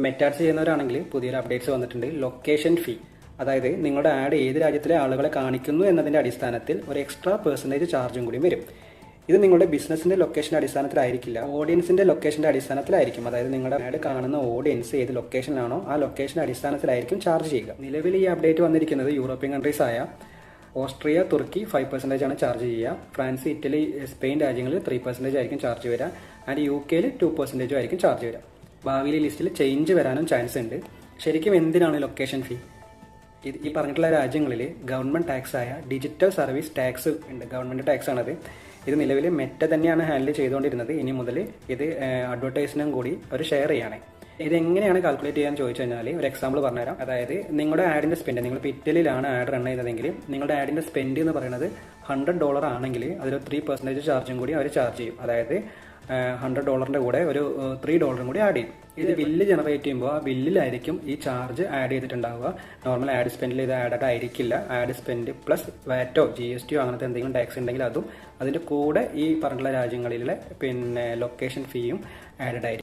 മെറ്റാഡ്സ് ചെയ്യുന്നവരാണെങ്കിൽ പുതിയൊരു അപ്ഡേറ്റ്സ് വന്നിട്ടുണ്ട്. ലൊക്കേഷൻ ഫീ, അതായത് നിങ്ങളുടെ ആഡ് ഏത് രാജ്യത്തിലെ ആളുകളെ കാണിക്കുന്നു എന്നതിൻ്റെ അടിസ്ഥാനത്തിൽ ഒരു എക്സ്ട്രാ പെർസെൻറ്റേജ് ചാർജും കൂടി വരും. ഇത് നിങ്ങളുടെ ബിസിനസിൻ്റെ ലൊക്കേഷൻ്റെ അടിസ്ഥാനത്തിലായിരിക്കില്ല, ഓഡിയൻസിൻ്റെ ലൊക്കേഷൻ്റെ അടിസ്ഥാനത്തിലായിരിക്കും. അതായത് നിങ്ങളുടെ ആഡ് കാണുന്ന ഓഡിയൻസ് ഏത് ലൊക്കേഷനിലാണോ ആ ലൊക്കേഷൻ്റെ അടിസ്ഥാനത്തിലായിരിക്കും ചാർജ് ചെയ്യുക. നിലവിൽ ഈ അപ്ഡേറ്റ് വന്നിരിക്കുന്നത് യൂറോപ്യൻ കൺട്രീസ് ആയ ഓസ്ട്രിയ, തുർക്കി 5% ആണ് ചാർജ് ചെയ്യുക. ഫ്രാൻസ്, ഇറ്റലി, സ്പെയിൻ രാജ്യങ്ങളിൽ 3% ആയിരിക്കും ചാർജ് വരിക. ആൻഡ് UK 2% ആയിരിക്കും ചാർജ് വരിക. ഭാവിയിൽ ഈ ലിസ്റ്റിൽ ചേഞ്ച് വരാനും ചാൻസ് ഉണ്ട്. ശരിക്കും എന്തിനാണ് ലൊക്കേഷൻ ഫീ? ഈ പറഞ്ഞിട്ടുള്ള രാജ്യങ്ങളിൽ ഗവൺമെൻറ് ടാക്സ് ആയ ഡിജിറ്റൽ സർവീസ് ടാക്സ് ഉണ്ട്. ഗവൺമെൻറ് ടാക്സ് ആണത്. ഇത് നിലവിൽ മെറ്റ തന്നെയാണ് ഹാൻഡിൽ ചെയ്തുകൊണ്ടിരുന്നത്. ഇനി മുതൽ ഇത് അഡ്വർടൈസിനും കൂടി അവർ ഷെയർ ചെയ്യണേ. ഇതെങ്ങനെയാണ് കാൽക്കുലേറ്റ് ചെയ്യാൻ ചോദിച്ചു കഴിഞ്ഞാൽ ഒരു എക്സാമ്പിൾ പറഞ്ഞുതരാം. അതായത് നിങ്ങളുടെ ആഡിൻ്റെ സ്പെൻഡ്, നിങ്ങൾ ഇറ്റലിയിലാണ് ആഡ് റൺ ചെയ്തതെങ്കിൽ നിങ്ങളുടെ ആഡിൻ്റെ സ്പെൻഡ് എന്ന് പറയുന്നത് $100 ആണെങ്കിൽ അതിൽ 3% ചാർജും കൂടി അവർ ചാർജ് ചെയ്യും. അതായത് $100 കൂടെ ഒരു $3 കൂടി ആഡ് ചെയ്യും. ഇത് ബില്ല് ജനറേറ്റ് ചെയ്യുമ്പോൾ ആ ബില്ലിലായിരിക്കും ഈ ചാർജ് ആഡ് ചെയ്തിട്ടുണ്ടാവുക. നോർമൽ ആഡ് സ്പെൻഡിൽ ഇത് ആഡഡ് ആയിരിക്കില്ല. ആഡ് സ്പെൻഡ് പ്ലസ് വാറ്റോ GST അങ്ങനത്തെ എന്തെങ്കിലും ടാക്സ് ഉണ്ടെങ്കിൽ അതും അതിൻ്റെ കൂടെ ഈ പറഞ്ഞിട്ടുള്ള രാജ്യങ്ങളിലെ ലൊക്കേഷൻ ഫീയും ആഡഡ് ആയിരിക്കും.